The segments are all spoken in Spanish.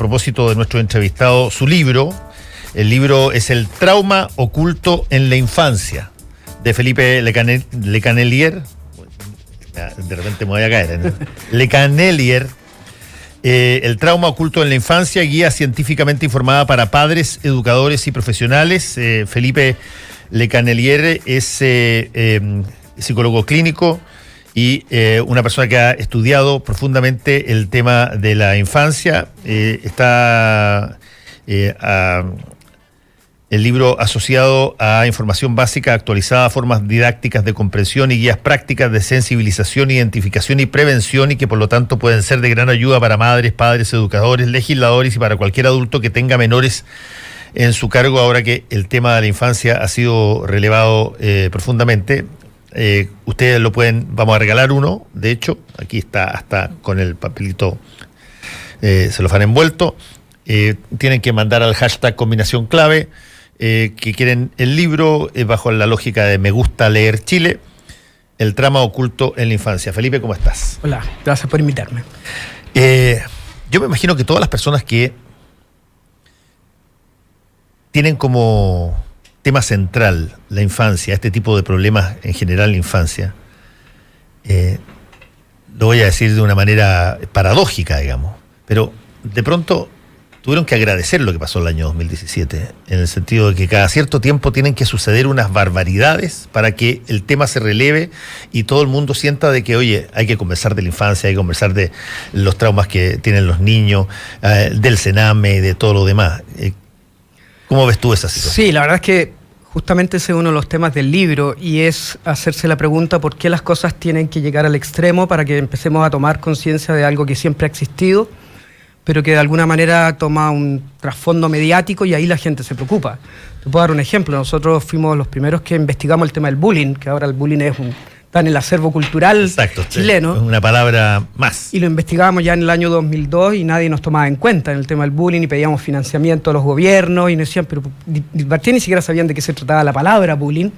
propósito de nuestro entrevistado su libro. El libro es El trauma oculto en la infancia, de Felipe Lecanelier. De repente me voy a caer, ¿no? Lecanelier. El trauma oculto en la infancia, guía científicamente informada para padres, educadores y profesionales. Felipe Lecanelier es psicólogo clínico y una persona que ha estudiado profundamente el tema de la infancia. Está el libro asociado a información básica actualizada, formas didácticas de comprensión y guías prácticas de sensibilización, identificación y prevención, y que por lo tanto pueden ser de gran ayuda para madres, padres, educadores, legisladores y para cualquier adulto que tenga menores en su cargo, ahora que el tema de la infancia ha sido relevado profundamente. Ustedes lo pueden, vamos a regalar uno, de hecho, aquí está hasta con el papelito celofán envuelto. Tienen que mandar al hashtag combinación clave que quieren el libro, bajo la lógica de Me Gusta Leer Chile, El trauma oculto en la infancia. Felipe, ¿cómo estás? Hola, gracias por invitarme. Yo me imagino que todas las personas que tienen como tema central la infancia, este tipo de problemas en general en la infancia, lo voy a decir de una manera paradójica, digamos, pero de pronto tuvieron que agradecer lo que pasó el año 2017, en el sentido de que cada cierto tiempo tienen que suceder unas barbaridades para que el tema se releve y todo el mundo sienta de que, oye, hay que conversar de la infancia, hay que conversar de los traumas que tienen los niños, del Sename, de todo lo demás. ¿Cómo ves tú esa situación? Sí, la verdad es que justamente ese es uno de los temas del libro, y es hacerse la pregunta por qué las cosas tienen que llegar al extremo para que empecemos a tomar conciencia de algo que siempre ha existido, pero que de alguna manera toma un trasfondo mediático y ahí la gente se preocupa. Te puedo dar un ejemplo. Nosotros fuimos los primeros que investigamos el tema del bullying, que ahora el bullying está en el acervo cultural chileno. Es una palabra más. Y lo investigamos ya en el año 2002 y nadie nos tomaba en cuenta en el tema del bullying, y pedíamos financiamiento a los gobiernos y nos decían, pero ni siquiera sabían de qué se trataba la palabra bullying.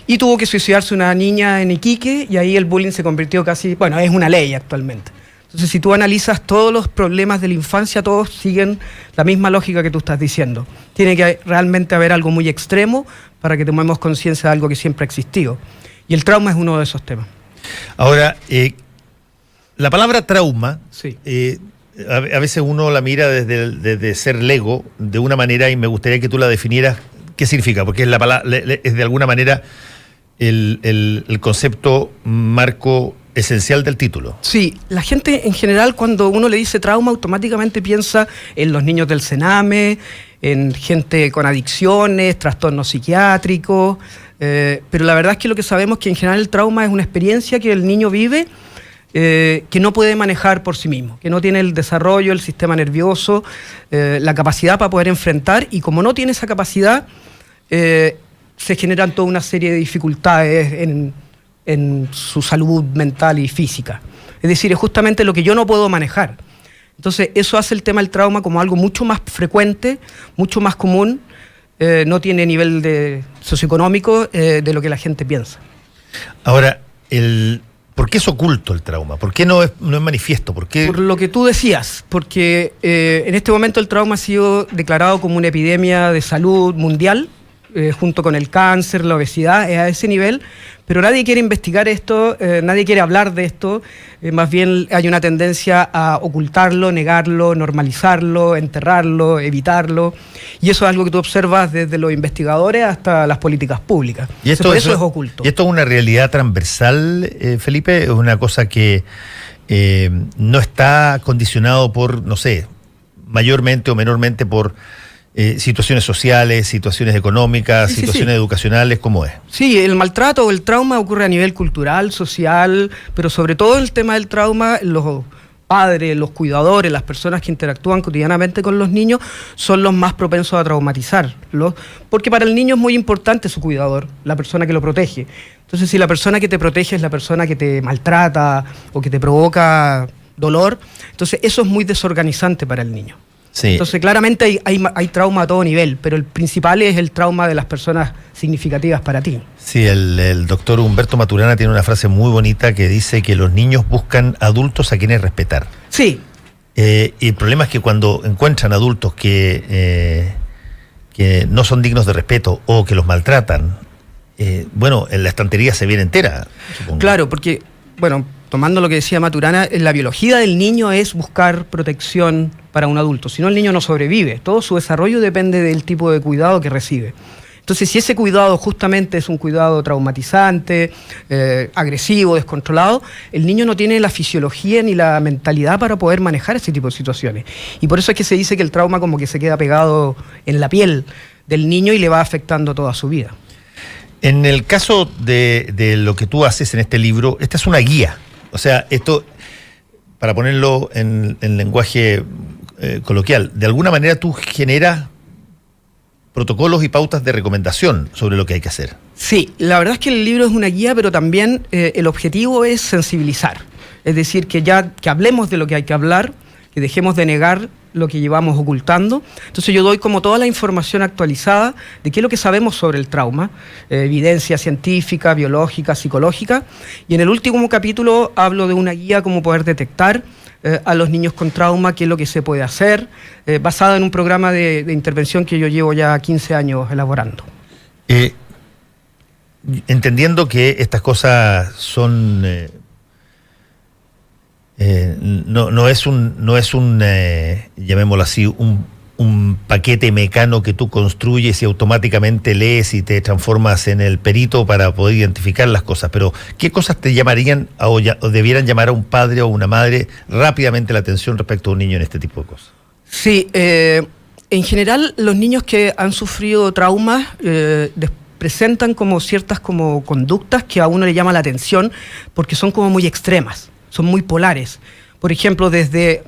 Y tuvo que suicidarse una niña en Iquique, y ahí el bullying se convirtió casi, bueno, es una ley actualmente. Entonces, si tú analizas todos los problemas de la infancia, todos siguen la misma lógica que tú estás diciendo. Tiene que realmente haber algo muy extremo para que tomemos conciencia de algo que siempre ha existido. Y el trauma es uno de esos temas. Ahora, la palabra trauma, sí. A veces uno la mira desde ser lego de una manera, y me gustaría que tú la definieras. ¿Qué significa? Porque es de alguna manera el concepto marco esencial del título. Sí, la gente en general, cuando uno le dice trauma, automáticamente piensa en los niños del Sename, en gente con adicciones, trastornos psiquiátricos, pero la verdad es que lo que sabemos es que en general el trauma es una experiencia que el niño vive, que no puede manejar por sí mismo, que no tiene el desarrollo, el sistema nervioso, la capacidad para poder enfrentar, y como no tiene esa capacidad, se generan toda una serie de dificultades en su salud mental y física. Es decir, es justamente lo que yo no puedo manejar. Entonces, eso hace el tema del trauma como algo mucho más frecuente, mucho más común, no tiene nivel socioeconómico de lo que la gente piensa. Ahora, ¿por qué es oculto el trauma? ¿Por qué no es manifiesto? ¿Por lo que tú decías, porque en este momento el trauma ha sido declarado como una epidemia de salud mundial, junto con el cáncer, la obesidad, es a ese nivel, pero nadie quiere investigar esto, nadie quiere hablar de esto, más bien hay una tendencia a ocultarlo, negarlo, normalizarlo, enterrarlo, evitarlo, y eso es algo que tú observas desde los investigadores hasta las políticas públicas. Y eso es oculto. ¿Y esto es una realidad transversal, Felipe? ¿Es una cosa que no está condicionado por, no sé, mayormente o menormente por situaciones sociales, situaciones económicas, situaciones educacionales? ¿Cómo es? Sí, el maltrato o el trauma ocurre a nivel cultural, social, pero sobre todo el tema del trauma, los padres, los cuidadores, las personas que interactúan cotidianamente con los niños son los más propensos a traumatizarlos, porque para el niño es muy importante su cuidador, la persona que lo protege. Entonces, si la persona que te protege es la persona que te maltrata o que te provoca dolor, entonces eso es muy desorganizante para el niño. Sí. Entonces, claramente hay trauma a todo nivel, pero el principal es el trauma de las personas significativas para ti. Sí, el doctor Humberto Maturana tiene una frase muy bonita que dice que los niños buscan adultos a quienes respetar. Sí. Y el problema es que cuando encuentran adultos que no son dignos de respeto o que los maltratan, bueno, en la estantería se viene entera, supongo. Claro, porque, bueno, tomando lo que decía Maturana, la biología del niño es buscar protección para un adulto, si no el niño no sobrevive, todo su desarrollo depende del tipo de cuidado que recibe. Entonces, si ese cuidado justamente es un cuidado traumatizante, agresivo, descontrolado, el niño no tiene la fisiología ni la mentalidad para poder manejar ese tipo de situaciones. Y por eso es que se dice que el trauma como que se queda pegado en la piel del niño y le va afectando toda su vida. En el caso de lo que tú haces en este libro, esta es una guía. O sea, esto, para ponerlo en lenguaje coloquial, de alguna manera tú generas protocolos y pautas de recomendación sobre lo que hay que hacer. Sí, la verdad es que el libro es una guía, pero también el objetivo es sensibilizar. Es decir, que hablemos de lo que hay que hablar, que dejemos de negar lo que llevamos ocultando. Entonces yo doy como toda la información actualizada de qué es lo que sabemos sobre el trauma, evidencia científica, biológica, psicológica, y en el último capítulo hablo de una guía cómo poder detectar a los niños con trauma, qué es lo que se puede hacer, basado en un programa de intervención que yo llevo ya 15 años elaborando. Entendiendo que estas cosas son... no es un llamémoslo así, un paquete mecano que tú construyes y automáticamente lees y te transformas en el perito para poder identificar las cosas, pero ¿qué cosas te llamarían o debieran llamar a un padre o una madre rápidamente la atención respecto a un niño en este tipo de cosas? Sí, en general los niños que han sufrido traumas presentan como ciertas como conductas que a uno le llama la atención porque son como muy extremas. Son muy polares. Por ejemplo, desde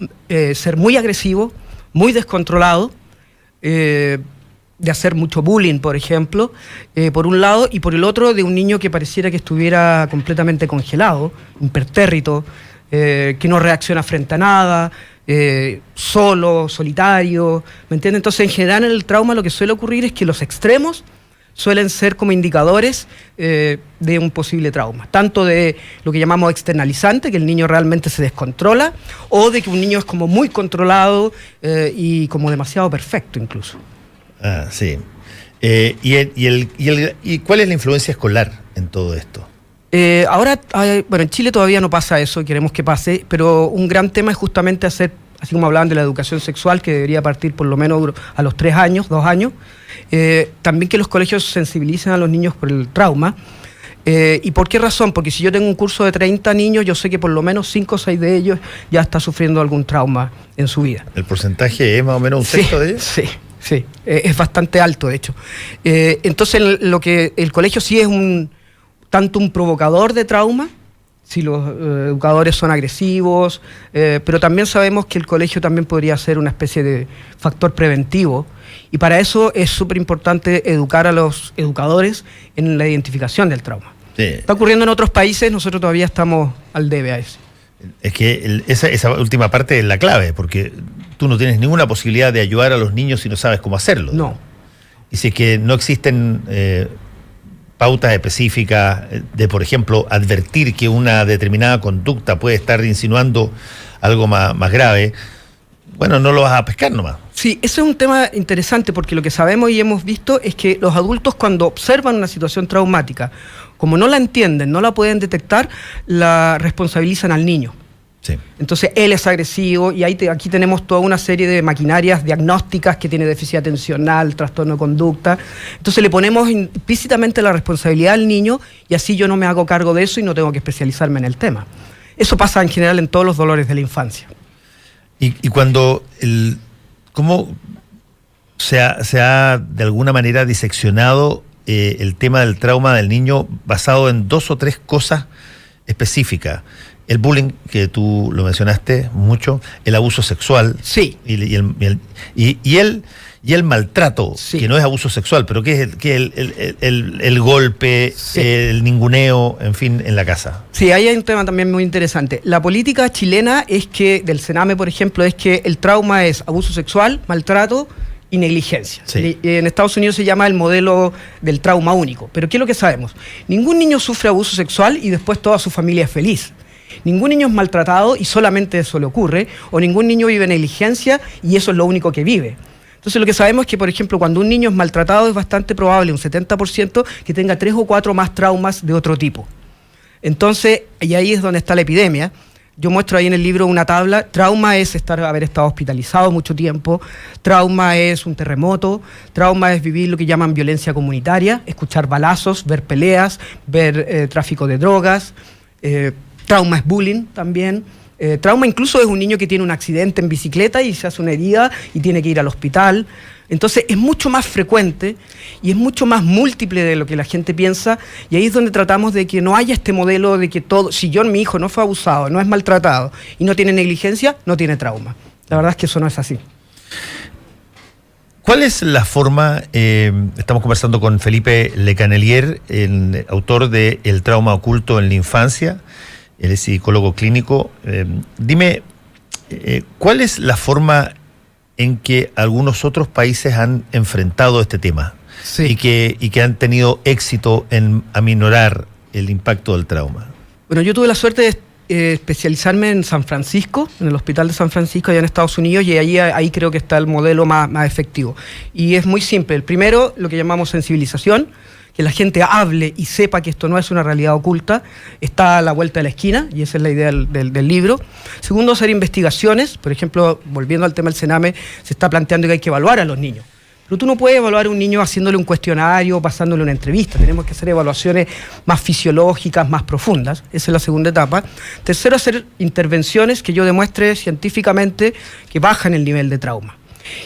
ser muy agresivo, muy descontrolado, de hacer mucho bullying, por ejemplo, por un lado, y por el otro, de un niño que pareciera que estuviera completamente congelado, impertérrito, que no reacciona frente a nada, solo, solitario, ¿me entiendes? Entonces, en general, en el trauma lo que suele ocurrir es que los extremos suelen ser como indicadores de un posible trauma, tanto de lo que llamamos externalizante, que el niño realmente se descontrola, o de que un niño es como muy controlado y como demasiado perfecto incluso. Ah, sí. ¿Y cuál es la influencia escolar en todo esto? Ahora, bueno, en Chile todavía no pasa eso, queremos que pase, pero un gran tema es justamente hacer, así como hablaban de la educación sexual, que debería partir por lo menos a los 3 años, 2 años, también que los colegios sensibilicen a los niños por el trauma. ¿Y por qué razón? Porque si yo tengo un curso de 30 niños, yo sé que por lo menos 5 o 6 de ellos ya está sufriendo algún trauma en su vida. ¿El porcentaje es más o menos un sexto de ellos? Sí, sí, es bastante alto, de hecho. Entonces, lo que el colegio sí es tanto un provocador de trauma, si los educadores son agresivos, pero también sabemos que el colegio también podría ser una especie de factor preventivo, y para eso es súper importante educar a los educadores en la identificación del trauma. Sí. Está ocurriendo en otros países, nosotros todavía estamos al debe a eso. Es que esa última parte es la clave, porque tú no tienes ninguna posibilidad de ayudar a los niños si no sabes cómo hacerlo. No. Y si es que no existen pautas específicas de, por ejemplo, advertir que una determinada conducta puede estar insinuando algo más grave, bueno, no lo vas a pescar nomás. Sí, ese es un tema interesante porque lo que sabemos y hemos visto es que los adultos cuando observan una situación traumática, como no la entienden, no la pueden detectar, la responsabilizan al niño. Sí. Entonces él es agresivo y aquí tenemos toda una serie de maquinarias diagnósticas que tiene déficit atencional, trastorno de conducta. Entonces le ponemos implícitamente la responsabilidad al niño y así yo no me hago cargo de eso y no tengo que especializarme en el tema. Eso pasa en general en todos los dolores de la infancia. Y cuando ¿cómo se ha de alguna manera diseccionado el tema del trauma del niño basado en 2 o 3 cosas específicas? El bullying, que tú lo mencionaste mucho, el abuso sexual, sí, y el maltrato, sí, que no es abuso sexual, pero que es el golpe, sí, el ninguneo, en fin, en la casa. Sí, ahí hay un tema también muy interesante. La política chilena es que, del Sename, por ejemplo, es que el trauma es abuso sexual, maltrato y negligencia. Sí. En Estados Unidos se llama el modelo del trauma único. Pero ¿qué es lo que sabemos? Ningún niño sufre abuso sexual y después toda su familia es feliz. Ningún niño es maltratado y solamente eso le ocurre, o ningún niño vive en negligencia y eso es lo único que vive. Entonces lo que sabemos es que, por ejemplo, cuando un niño es maltratado es bastante probable, un 70%, que tenga 3 o 4 más traumas de otro tipo. Entonces, y ahí es donde está la epidemia. Yo muestro ahí en el libro una tabla. Trauma es haber estado hospitalizado mucho tiempo, trauma es un terremoto, trauma es vivir lo que llaman violencia comunitaria, escuchar balazos, ver peleas, ver tráfico de drogas, trauma es bullying también. Trauma incluso es un niño que tiene un accidente en bicicleta y se hace una herida y tiene que ir al hospital. Entonces es mucho más frecuente y es mucho más múltiple de lo que la gente piensa, y ahí es donde tratamos de que no haya este modelo de que todo, si mi hijo no fue abusado, no es maltratado y no tiene negligencia, no tiene trauma. La verdad es que eso no es así. ¿Cuál es la forma? Estamos conversando con Felipe Lecanelier, el autor de El trauma oculto en la infancia. Él es psicólogo clínico. Dime, ¿cuál es la forma en que algunos otros países han enfrentado este tema? Sí. y que han tenido éxito en aminorar el impacto del trauma? Bueno, yo tuve la suerte de especializarme en San Francisco, en el Hospital de San Francisco allá en Estados Unidos, y ahí creo que está el modelo más efectivo. Y es muy simple. El primero, lo que llamamos sensibilización, que la gente hable y sepa que esto no es una realidad oculta, está a la vuelta de la esquina, y esa es la idea del libro. Segundo, hacer investigaciones. Por ejemplo, volviendo al tema del Sename, se está planteando que hay que evaluar a los niños. Pero tú no puedes evaluar a un niño haciéndole un cuestionario o pasándole una entrevista. Tenemos que hacer evaluaciones más fisiológicas, más profundas. Esa es la segunda etapa. Tercero, hacer intervenciones que yo demuestre científicamente que bajan el nivel de trauma.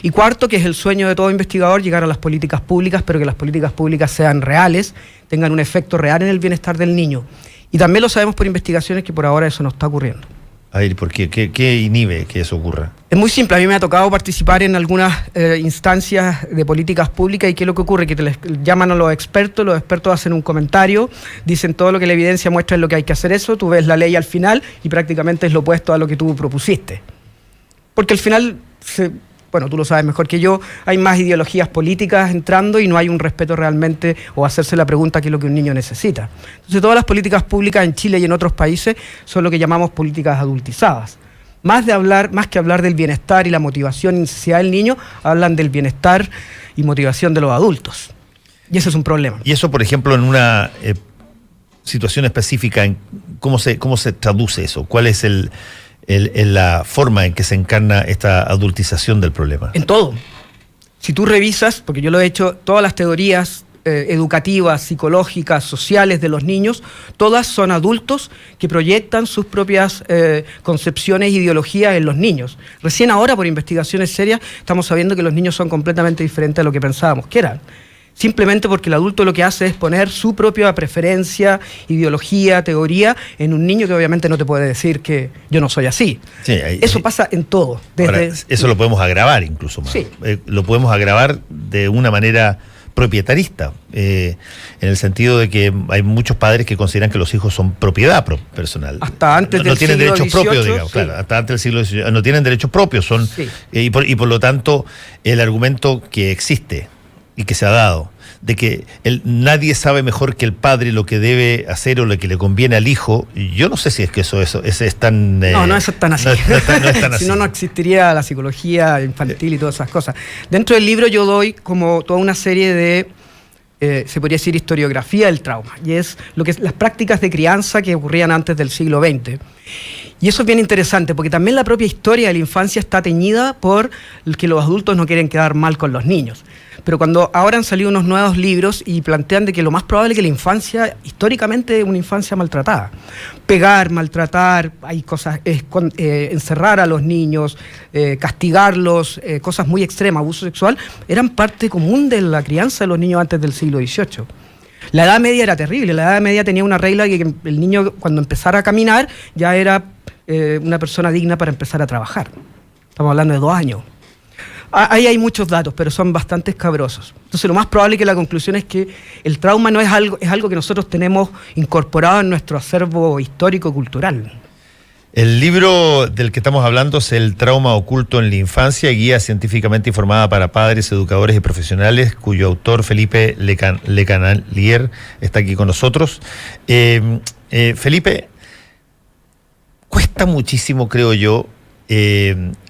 Y cuarto, que es el sueño de todo investigador, llegar a las políticas públicas, pero que las políticas públicas sean reales, tengan un efecto real en el bienestar del niño. Y también lo sabemos por investigaciones que por ahora eso no está ocurriendo. A ver, ¿por qué? ¿Qué inhibe que eso ocurra? Es muy simple. A mí me ha tocado participar en algunas instancias de políticas públicas, y ¿qué es lo que ocurre? Que te llaman a los expertos hacen un comentario, dicen todo lo que la evidencia muestra es lo que hay que hacer eso, tú ves la ley al final y prácticamente es lo opuesto a lo que tú propusiste. Porque al final... Bueno, tú lo sabes mejor que yo, hay más ideologías políticas entrando y no hay un respeto realmente o hacerse la pregunta qué es lo que un niño necesita. Entonces todas las políticas públicas en Chile y en otros países son lo que llamamos políticas adultizadas. Más que hablar del bienestar y la motivación y necesidad del niño, hablan del bienestar y motivación de los adultos. Y eso es un problema. Y eso, por ejemplo, en una situación específica, ¿cómo se traduce eso? ¿Cuál es la forma en que se encarna esta adultización del problema? En todo. Si tú revisas, porque yo lo he hecho, todas las teorías educativas, psicológicas, sociales de los niños, todas son adultos que proyectan sus propias concepciones e ideologías en los niños. Recién ahora, por investigaciones serias, estamos sabiendo que los niños son completamente diferentes a lo que pensábamos que eran. Simplemente porque el adulto lo que hace es poner su propia preferencia, ideología, teoría en un niño que obviamente no te puede decir que yo no soy así. Sí, eso pasa en todo. Ahora, eso lo podemos agravar incluso más. Sí. Lo podemos agravar de una manera propietarista, en el sentido de que hay muchos padres que consideran que los hijos son propiedad personal. Hasta antes del no tienen siglo derechos XVIII, propios, digamos, sí. Claro, hasta antes del siglo XVIII no tienen derechos propios, son sí. Y por lo tanto el argumento que existe y que se ha dado, de que nadie sabe mejor que el padre lo que debe hacer o lo que le conviene al hijo, yo no sé si es que eso es tan... No, eso es tan así. No es tan así. Si no, no existiría la psicología infantil y todas esas cosas. Dentro del libro yo doy como toda una serie de, se podría decir, historiografía del trauma, y es las prácticas de crianza que ocurrían antes del siglo XX. Y eso es bien interesante, porque también la propia historia de la infancia está teñida por que los adultos no quieren quedar mal con los niños. Pero cuando ahora han salido unos nuevos libros y plantean de que lo más probable es que la infancia, históricamente, es una infancia maltratada. Pegar, maltratar, hay cosas, encerrar a los niños, castigarlos, cosas muy extremas, abuso sexual, eran parte común de la crianza de los niños antes del siglo XVIII. La Edad Media era terrible. La Edad Media tenía una regla que el niño, cuando empezara a caminar, ya era una persona digna para empezar a trabajar. Estamos hablando de 2 años. Ahí hay muchos datos, pero son bastante escabrosos. Entonces, lo más probable que la conclusión es que el trauma no es algo que nosotros tenemos incorporado en nuestro acervo histórico-cultural. El libro del que estamos hablando es El trauma oculto en la infancia, guía científicamente informada para padres, educadores y profesionales, cuyo autor Felipe Lecanelier está aquí con nosotros. Felipe, cuesta muchísimo, creo yo,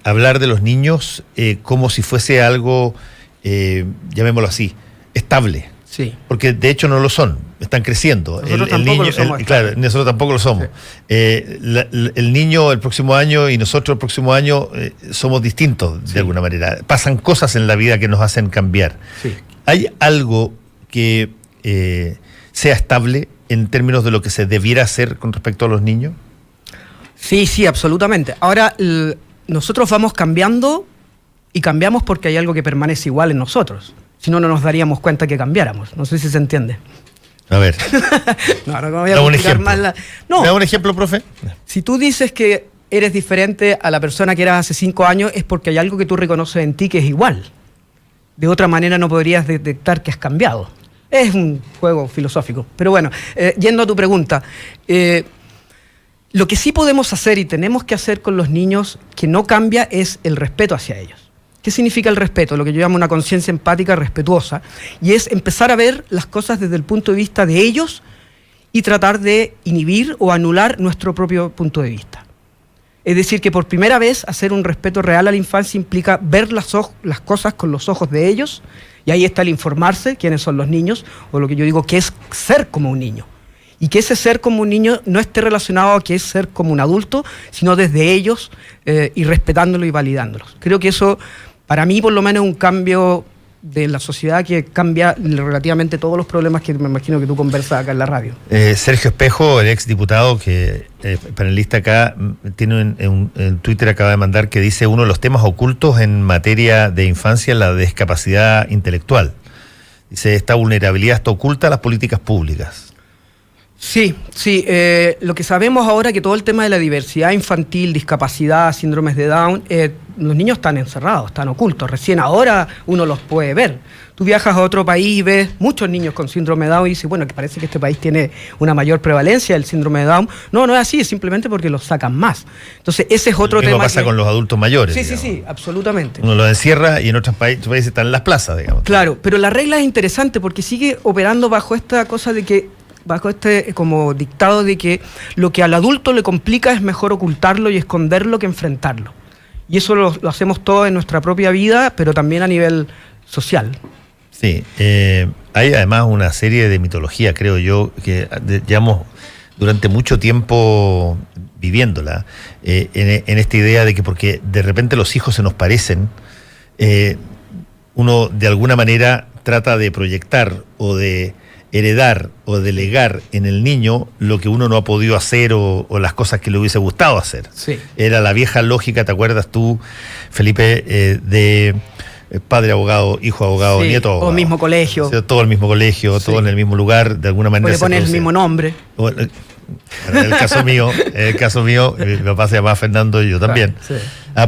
hablar de los niños como si fuese algo, llamémoslo así, estable. Sí. Porque de hecho no lo son, están creciendo. Nosotros tampoco lo somos. Claro, nosotros tampoco lo somos. Sí. El niño el próximo año y nosotros el próximo año somos distintos de alguna manera. Pasan cosas en la vida que nos hacen cambiar. Sí. ¿Hay algo que sea estable en términos de lo que se debiera hacer con respecto a los niños? Sí, sí, absolutamente. Ahora, nosotros vamos cambiando y cambiamos porque hay algo que permanece igual en nosotros. Si no, no nos daríamos cuenta que cambiáramos. No sé si se entiende. A ver. No me voy a complicar más la... No. ¿Me da un ejemplo, profe? Si tú dices que eres diferente a la persona que eras hace 5 años, es porque hay algo que tú reconoces en ti que es igual. De otra manera no podrías detectar que has cambiado. Es un juego filosófico. Pero bueno, yendo a tu pregunta, lo que sí podemos hacer y tenemos que hacer con los niños que no cambia es el respeto hacia ellos. ¿Qué significa el respeto? Lo que yo llamo una conciencia empática respetuosa, y es empezar a ver las cosas desde el punto de vista de ellos y tratar de inhibir o anular nuestro propio punto de vista. Es decir, que por primera vez hacer un respeto real a la infancia implica ver las cosas con los ojos de ellos, y ahí está el informarse quiénes son los niños, o lo que yo digo que es ser como un niño. Y que ese ser como un niño no esté relacionado a que es ser como un adulto, sino desde ellos y respetándolo y validándolos. Creo que eso, para mí por lo menos, es un cambio de la sociedad que cambia relativamente todos los problemas que me imagino que tú conversas acá en la radio. Sergio Espejo, el ex diputado que panelista acá, tiene en Twitter, acaba de mandar, que dice: uno de los temas ocultos en materia de infancia es la discapacidad intelectual. Dice, esta vulnerabilidad está oculta a las políticas públicas. Sí, sí. Lo que sabemos ahora es que todo el tema de la diversidad infantil, discapacidad, síndromes de Down, los niños están encerrados, están ocultos. Recién ahora uno los puede ver. Tú viajas a otro país y ves muchos niños con síndrome de Down y dices, bueno, que parece que este país tiene una mayor prevalencia del síndrome de Down. No, no es así, es simplemente porque los sacan más. Entonces, ese es otro tema. Lo mismo pasa con los adultos mayores. Sí, digamos. sí, sí, absolutamente. Uno los encierra y en otros países están en las plazas, digamos. Claro, pero la regla es interesante porque sigue operando bajo esta cosa de que, bajo este como dictado de que lo que al adulto le complica es mejor ocultarlo y esconderlo que enfrentarlo. Y eso lo hacemos todos en nuestra propia vida, pero también a nivel social. Sí, hay además una serie de mitología, creo yo, que llevamos durante mucho tiempo viviéndola, en esta idea de que porque de repente los hijos se nos parecen, uno de alguna manera trata de proyectar o de heredar o delegar en el niño lo que uno no ha podido hacer o las cosas que le hubiese gustado hacer. Sí. Era la vieja lógica, ¿te acuerdas tú, Felipe, de padre abogado, hijo abogado, sí, nieto abogado? O mismo colegio. O sea, todo el mismo colegio, sí, todo en el mismo lugar, de alguna manera. O le pones el mismo nombre. Bueno, en el caso mío, mi papá se llamaba Fernando y yo también. Sí.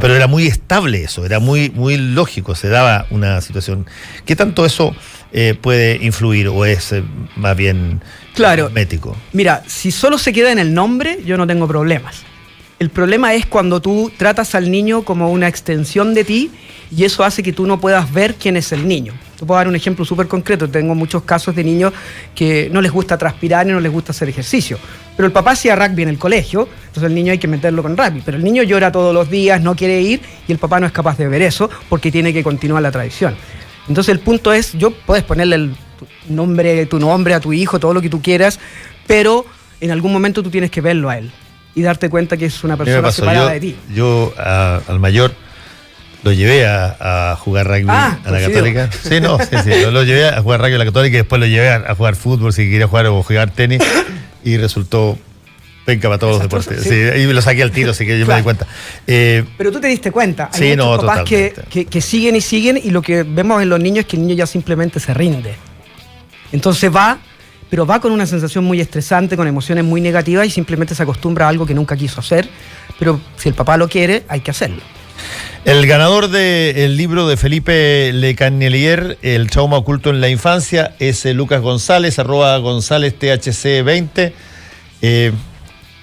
Pero era muy estable eso, era muy, muy lógico, se daba una situación. ¿Qué tanto eso puede influir o es más bien cosmético? Mira, si solo se queda en el nombre, yo no tengo problemas. El problema es cuando tú tratas al niño como una extensión de ti y eso hace que tú no puedas ver quién es el niño. Te puedo dar un ejemplo súper concreto. Tengo muchos casos de niños que no les gusta transpirar y no les gusta hacer ejercicio. Pero el papá hacía rugby en el colegio, entonces el niño hay que meterlo con rugby. Pero el niño llora todos los días, no quiere ir y el papá no es capaz de ver eso porque tiene que continuar la tradición. Entonces el punto es, puedes ponerle tu nombre a tu hijo, todo lo que tú quieras, pero en algún momento tú tienes que verlo a él y darte cuenta que es una persona separada de ti. Yo al mayor lo llevé a jugar rugby a la Católica. Sí, lo llevé a jugar rugby a la Católica y después lo llevé a jugar fútbol si quería jugar o jugar tenis y resultó penca para todos los deportes. Sí. Sí, y me lo saqué al tiro, así que yo me di cuenta. Pero tú te diste cuenta. Hay muchos papás que siguen y lo que vemos en los niños es que el niño ya simplemente se rinde. Entonces pero va con una sensación muy estresante, con emociones muy negativas y simplemente se acostumbra a algo que nunca quiso hacer. Pero si el papá lo quiere, hay que hacerlo. El ganador del libro de Felipe Le Cannelier, El trauma oculto en la infancia, es Lucas González, @GonzálezTHC20.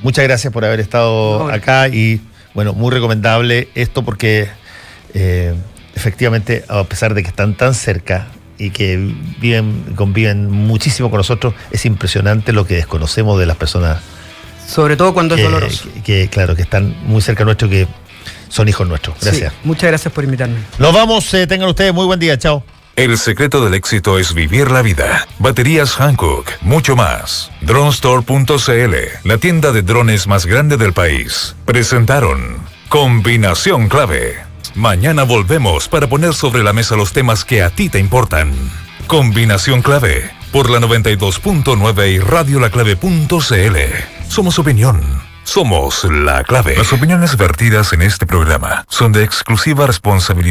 Muchas gracias por haber estado acá y, bueno, muy recomendable esto porque efectivamente, a pesar de que están tan cerca y que conviven muchísimo con nosotros, es impresionante lo que desconocemos de las personas Sobre todo cuando es doloroso. Claro, que están muy cerca nuestro, que son hijos nuestros. Gracias. Sí, muchas gracias por invitarme. Nos vamos, tengan ustedes muy buen día, chao. El secreto del éxito es vivir la vida. Baterías Hankook, mucho más. Dronestore.cl, la tienda de drones más grande del país. Presentaron Combinación Clave. Mañana volvemos para poner sobre la mesa los temas que a ti te importan. Combinación Clave, por la 92.9 y radiolaclave.cl. Somos opinión. Somos La Clave. Las opiniones vertidas en este programa son de exclusiva responsabilidad